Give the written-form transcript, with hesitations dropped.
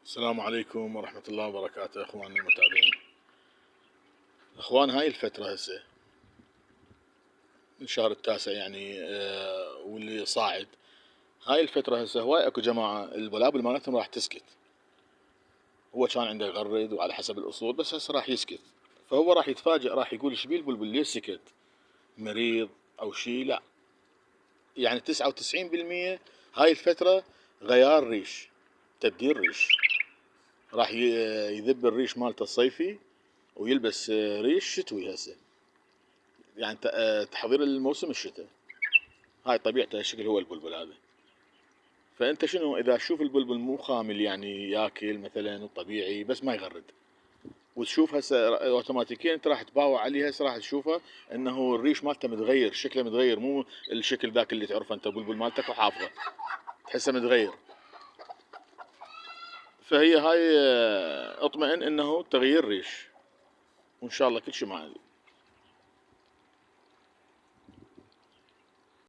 السلام عليكم ورحمة الله وبركاته اخواننا المتابعين. اخوان، هاي الفترة هسه من شهر التاسع يعني واللي صاعد، هاي الفترة هسه هواي اكو جماعة البلابل مالتهم راح تسكت. هو كان عنده يغرد وعلى حسب الاصول، بس هسه راح يسكت. فهو راح يتفاجئ، راح يقول ايش بيه البلبل ليش سكت؟ مريض او شيء؟ لا، يعني 99% هاي الفترة غيار ريش، تبديل ريش. راح يذب الريش مالته الصيفي ويلبس ريش شتوي هسه، يعني تحضير الموسم الشتاء. هاي طبيعته، الشكل هو البلبل هذا. فانت شنو اذا تشوف البلبل مو خامل، يعني ياكل مثلا الطبيعي بس ما يغرد، وتشوف هسه اوتوماتيكيا انت راح تباوع عليه، هسه راح تشوفه انه الريش مالته متغير، شكله متغير، مو الشكل ذاك اللي تعرفه انت بلبل مالتك وحافظه، تحسه متغير. فهي هاي اطمئن انه تغيير ريش، وان شاء الله كل شيء معالي.